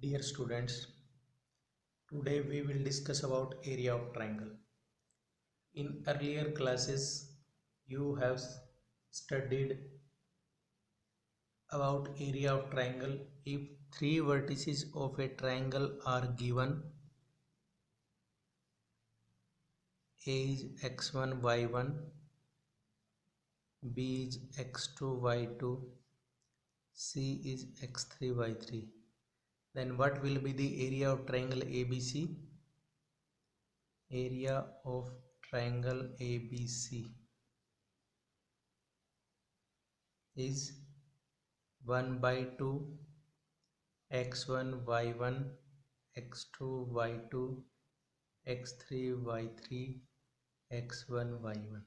Dear students, today we will discuss about area of triangle. In earlier classes, you have studied about area of triangle. If three vertices of a triangle are given, A is x1, y1, B is x2, y2, C is x3, y3. Then what will be the area of triangle ABC? Area of triangle ABC is 1 by 2 x1 y1 x2 y2 x3 y3 x1 y1,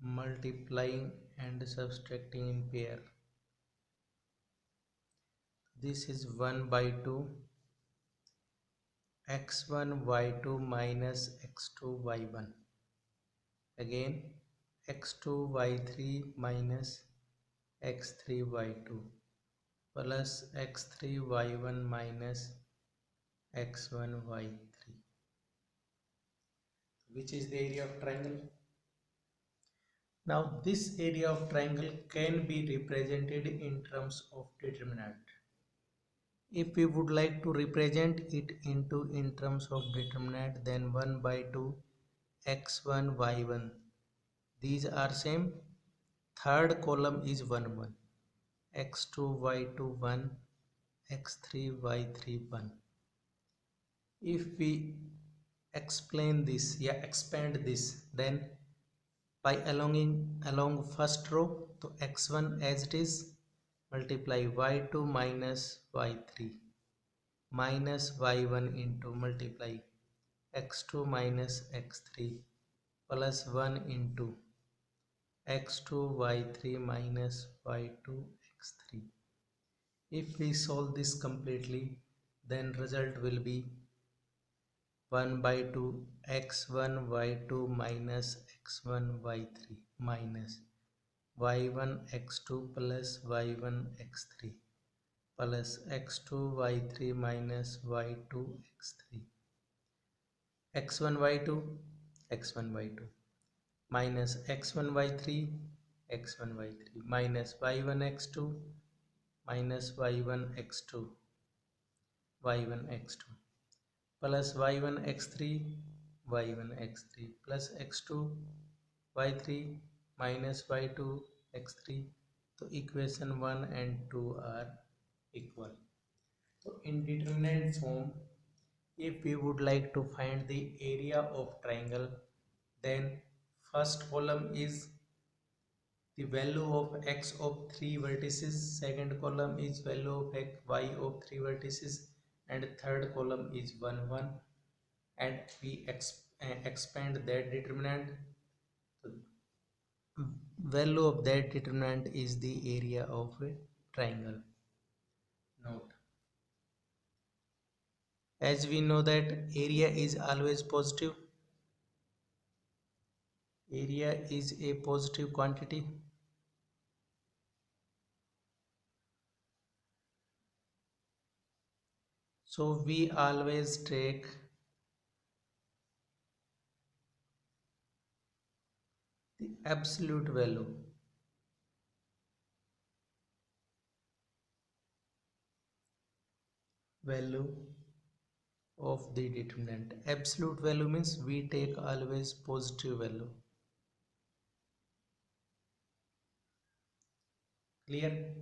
multiplying and subtracting in pair. This is 1 by 2 x1 y2 minus x2 y1, again x2 y3 minus x3 y2 plus x3 y1 minus x1 y3, which is the area of triangle. Now this area of triangle can be represented in terms of determinant. If we would like to represent it in terms of determinant, then 1 by 2 x1 y1, these are same. Third column is 1 1, x2 y2 1, x3 y3 1. If we expand this, then by along first row to x1 as it is, multiply y2 minus y3 minus y1 into multiply x2 minus x3 plus 1 into x2 y3 minus y2 x3. If we solve this completely, then result will be 1 by 2 x1 y2 minus x1 y3 minus y1 x2 plus y1 x3 plus x2 y3 minus y2 x3 x1 y2 x1 y2 minus x1 y3 x1 y3 minus y1 x2 minus y1 x2 y1 x2 plus y1 x3 y1 x3 plus x2 y3 minus y2 x3. So equation 1 and 2 are equal. So in determinant form, if we would like to find the area of triangle, then first column is the value of x of 3 vertices, second column is value of y of 3 vertices, and third column is 1 1, and we expand that determinant. So value of that determinant is the area of a triangle. Note, as we know that area is always positive, area is a positive quantity, so we always take the absolute value of the determinant. Absolute value means we take always positive value. Clear?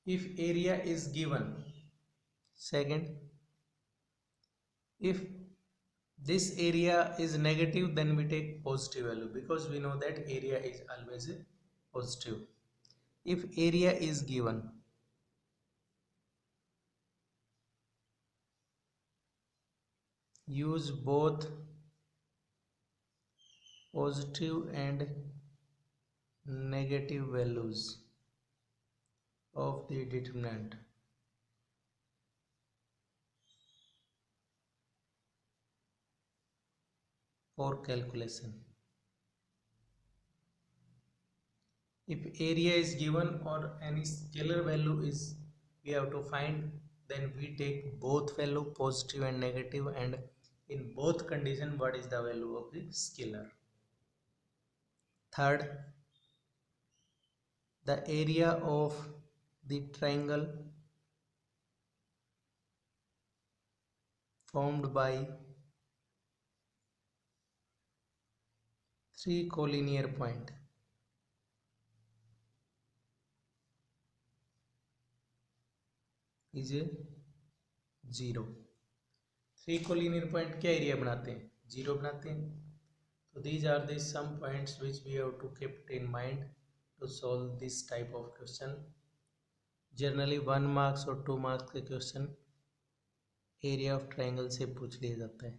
If area is given, second, if this area is negative, then we take positive value, because we know that area is always a positive. If area is given, use both positive and negative values of the determinant for calculation. If area is given or any scalar value is we have to find, then we take both value positive and negative, and in both condition what is the value of the scalar. Third, the area of the triangle formed by three collinear points is a 0. Three collinear point क्या area बनाते हैं, 0 बनाते हैं. तो these are the some points which we have to keep in mind to solve this type of question. Generally 1 marks और 2 marks के question area of triangle से पूछ लिया जाता है.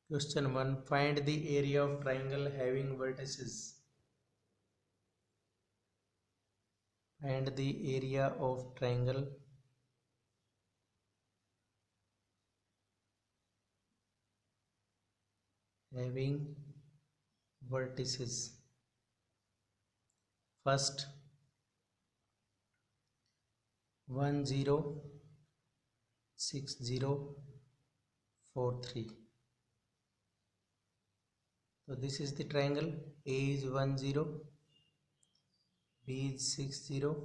Question 1, find the area of triangle having vertices. Find the area of triangle having vertices. First 1 0 6 0 4 3. So this is the triangle. A is 1 0, B is 6 0,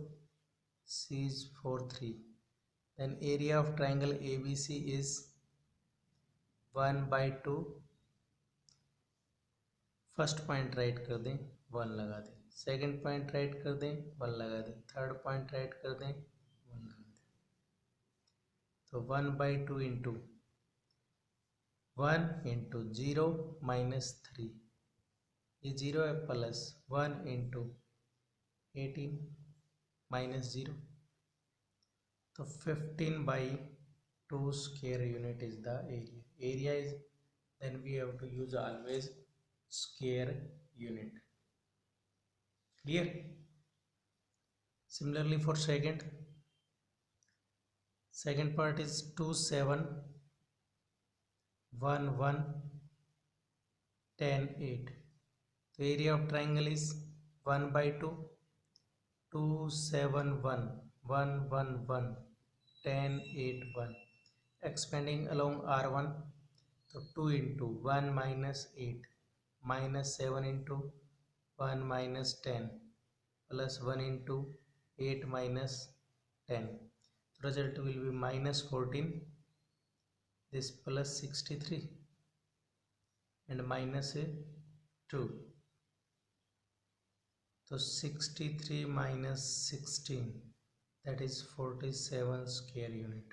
C is 4 3. Then area of triangle ABC is 1 by 2. First point right कर दें, 1 लगा दें. Second point right कर दें, 1 लगा दें. Third point right कर दें, 1 लगा दें. तो 1 by 2 इंटू 1 इंटू 0 माइनस 3, ये 0 है, प्लस 1 इंटू 18 माइनस 0. तो 15 by 2 square unit is the area. Area is, then we have to use always square unit. Clear? Similarly for second part is 2 7 1 1 10 8. The area of triangle is 1 by 2 2 7 1 1 1 1 10 8 1. Expanding along R1, so 2 into 1 minus 8 minus 7 into 1 minus 10 plus 1 into 8 minus 10. The result will be minus 14, this plus 63 and minus 2. So 63 minus 16, that is 47 square unit.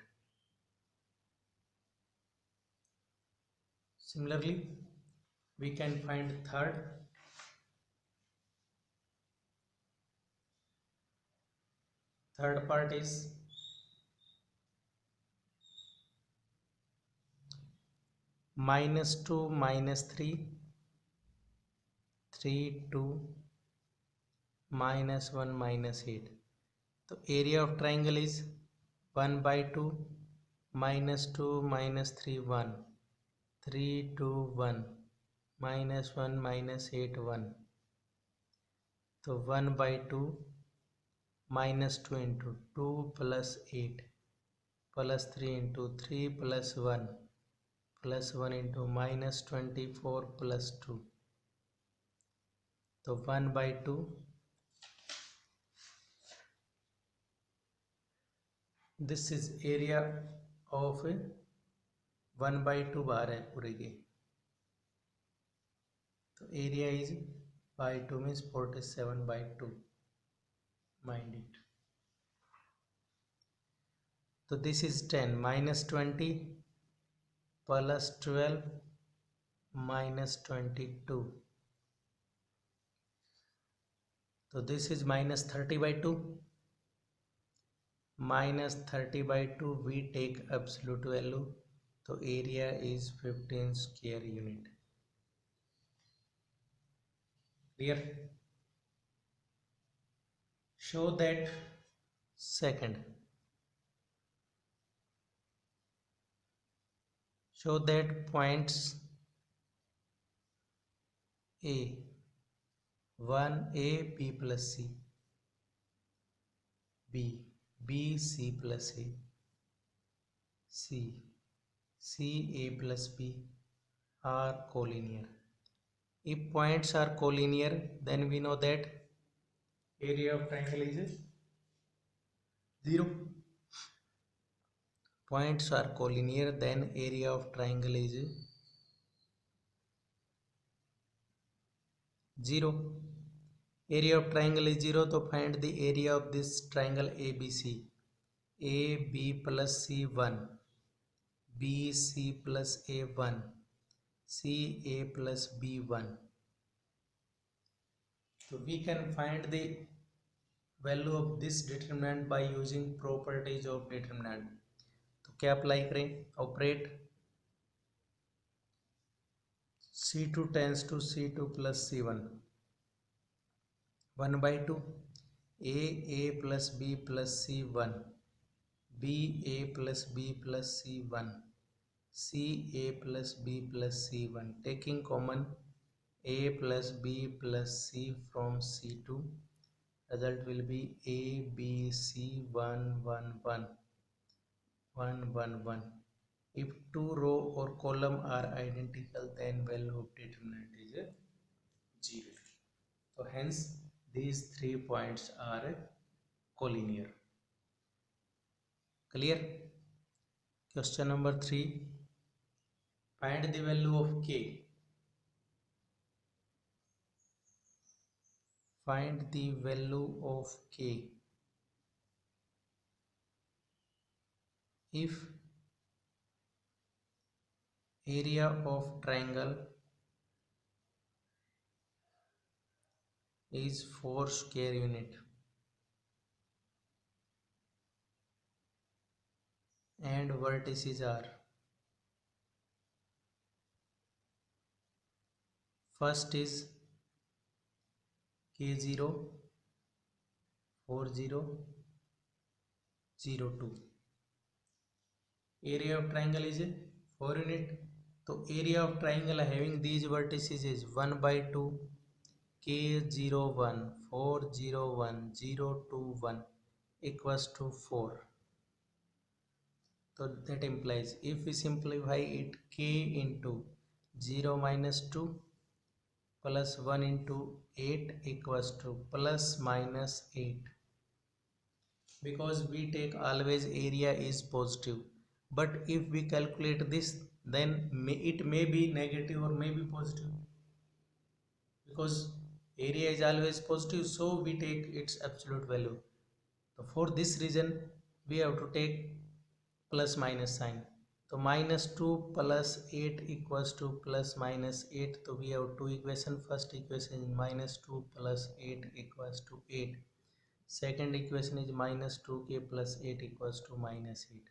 Similarly, we can find third part is -2 -3 3 2 -1 -8. तो area of triangle is 1 by 2 -2 -3 1 3 2 1 -1 -8 1. तो 1 by 2 -2 into 2 plus 8 plus 3 into 3 plus 1 plus 1 into minus 24 plus 2. तो 1 by 2 this is area of 1 by 2 बाहर है पूरे के. तो area is by 2 means 47 by 2. Mind it. So this is 10 minus 20 plus 12 minus 22. So this is minus 30 by 2. Minus 30 by 2 we take absolute value. So area is 15 square unit. Clear? Show that second. Show that points A 1 A B plus C, B BC plus A, C, CA plus B are collinear. If points are collinear, then we know that area of triangle is 0. Points are collinear, then area of triangle is 0. Area of triangle is 0, so find the area of this triangle ABC. AB plus C 1, BC plus A 1, CA plus B 1. So we can find the value of this determinant by using properties of determinant. तो क्या apply करें? Operate C2 tends to C2 plus C1, 1 by 2, A plus B plus C1, B A plus B plus C1, C A plus B plus C1. Taking common A plus B plus C from C2, result will be A B C 1 1 1 1 1 1. If two row or column are identical, then value of determinant is 0. So hence these 3 points are collinear. Clear? Question number 3. Find the value of K. Find the value of K if area of triangle is 4 square unit and vertices are: first is K0, 4 0 0 2. Area of triangle is 4 unit. So area of triangle having these vertices is 1 by 2 K01 401 021 equals to 4. So that implies if we simplify it, K into 0 minus 2 plus 1 into 8 equals to plus minus 8. Because we take always area is positive, but if we calculate this, then it may be negative or may be positive, because area is always positive, so we take its absolute value. So for this reason we have to take plus minus sign. So minus 2 plus 8 equals to plus minus 8. So we have two equations. First equation is minus 2 plus 8 equals to 8. Second equation is minus 2k plus 8 equals to minus 8.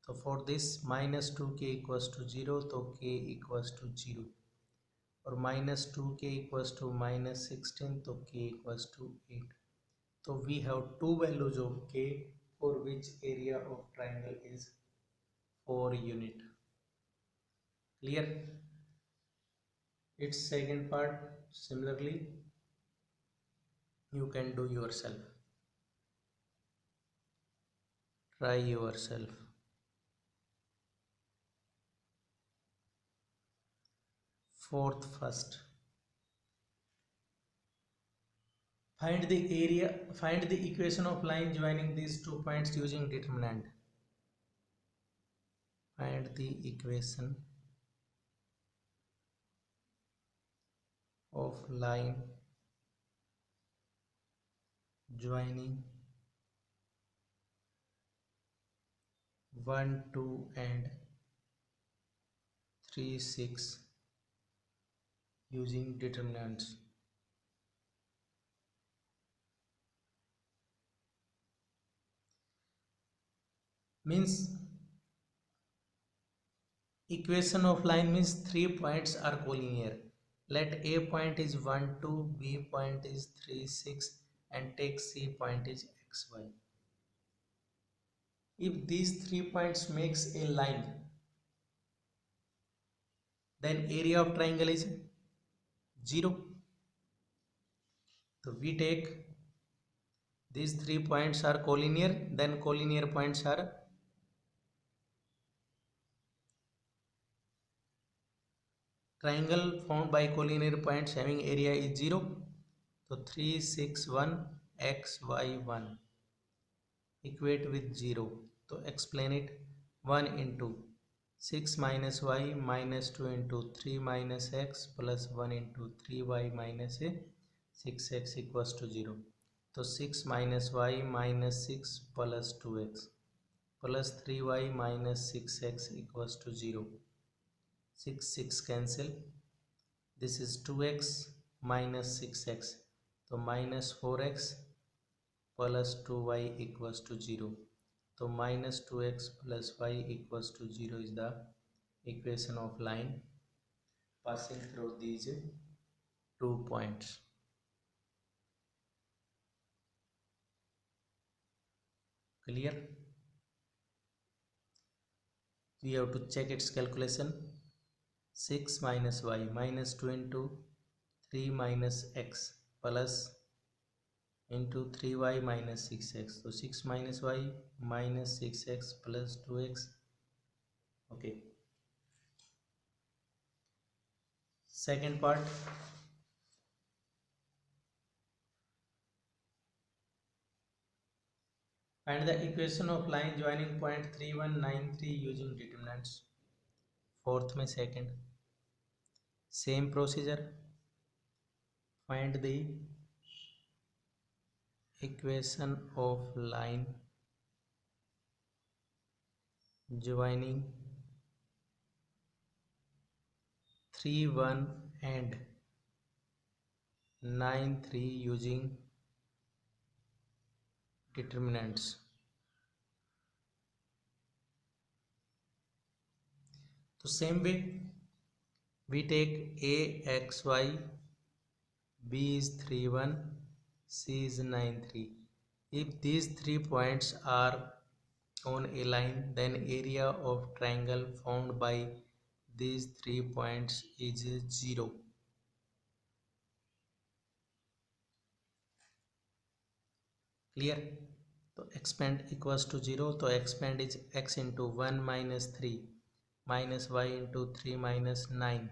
So for this minus 2k equals to 0, so k equals to 0. Or minus 2k equals to minus 16, so k equals to 8. So we have two values of k for which area of triangle is 4 unit. Clear? Its second part similarly you can do yourself. Try yourself. Fourth first. Find the equation of line joining these 2 points using determinant. Find the equation of line joining 1, 2 and 3, 6 using determinants. Means equation of line means 3 points are collinear. Let A point is 1 2, B point is 3 6 and take C point is xy. If these 3 points makes a line, then area of triangle is 0. So we take these 3 points are collinear, then collinear points are triangle formed by collinear points having area is 0. So 3, 6, 1, x, y, 1 equate with 0. So explain it. 1 into 6 minus y minus 2 into 3 minus x plus 1 into 3y minus a 6x equals to 0. So 6 minus y minus 6 plus 2x plus 3y minus 6x equals to 0. 6 6 cancel. This is 2x minus 6x. So minus 4x plus 2y equals to 0. So minus 2x plus y equals to 0 is the equation of line passing through these 2 points. Clear? We have to check its calculation. 6 minus y minus 2 into 3 minus x plus into 3y minus 6x. So 6 minus y minus 6x plus 2x. Okay. Second part. Find the equation of line joining point 3193 using determinants. Fourth में second. Same procedure. Find the equation of line joining 31 and 93 using determinants. So same way we take a x y, b is 3 1, c is 9 3. If these 3 points are on a line, then area of triangle formed by these 3 points is 0. Clear? So expand equals to 0. So expand is x into 1 minus 3 minus y into 3 minus 9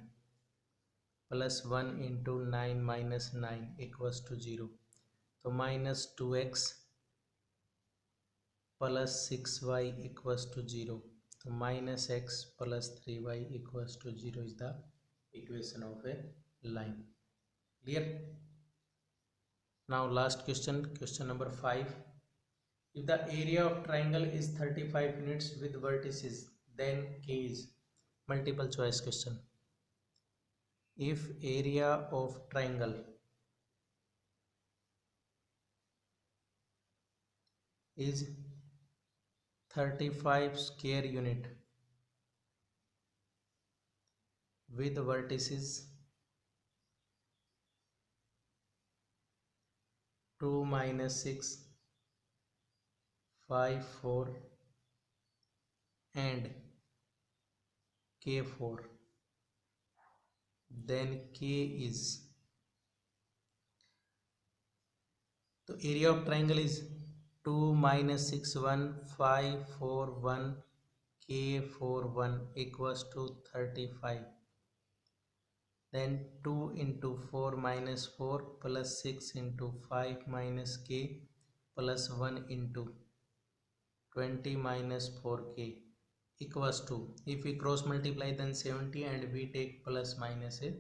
plus 1 into 9 minus 9 equals to 0. So minus 2x plus 6y equals to 0. So minus x plus 3y equals to 0 is the equation of a line. Clear? Now last question, question number 5. If the area of triangle is 35 units with vertices, then K is multiple choice question. If area of triangle is 35 square unit with vertices 2 minus 6 5 4 and K4, then K is, the area of triangle is 2 minus 6 1 5 4 1 K4 1 equals to 35. Then 2 into 4 minus 4 plus 6 into 5 minus k plus 1 into 20 minus 4k equals to, if we cross multiply then 70 and we take plus minus a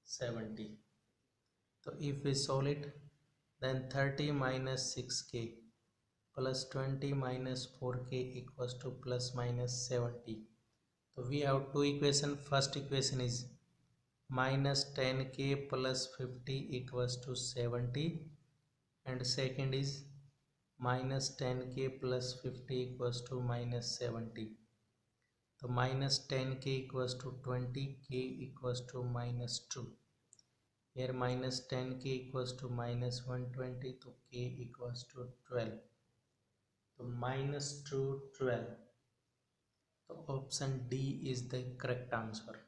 70. So if we solve it, then 30 minus 6k plus 20 minus 4k equals to plus minus 70. So we have two equations. First equation is minus 10k plus 50 equals to 70, and second is minus 10k plus 50 equals to minus 70. So minus 10k equals to 20, k equals to minus 2. Here minus 10k equals to minus 120, so k equals to 12. So minus 2, 12. So option D is the correct answer.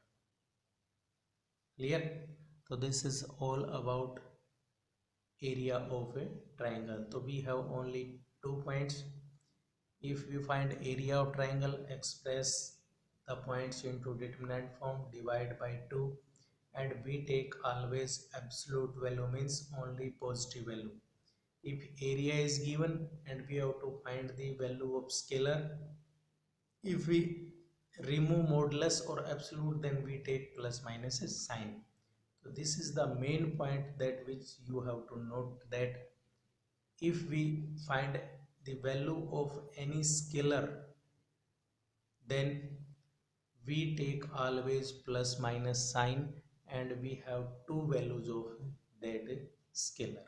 Clear? So this is all about area of a triangle. So we have only 2 points. If we find area of triangle, express the points into determinant form, divide by 2, and we take always absolute value, means only positive value. If area is given and we have to find the value of scalar, if we remove modulus or absolute, then we take plus minus a sign. So this is the main point that which you have to note, that if we find the value of any scalar, then we take always plus minus sign, and we have two values of that scalar.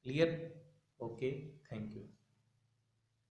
Clear? Okay, thank you.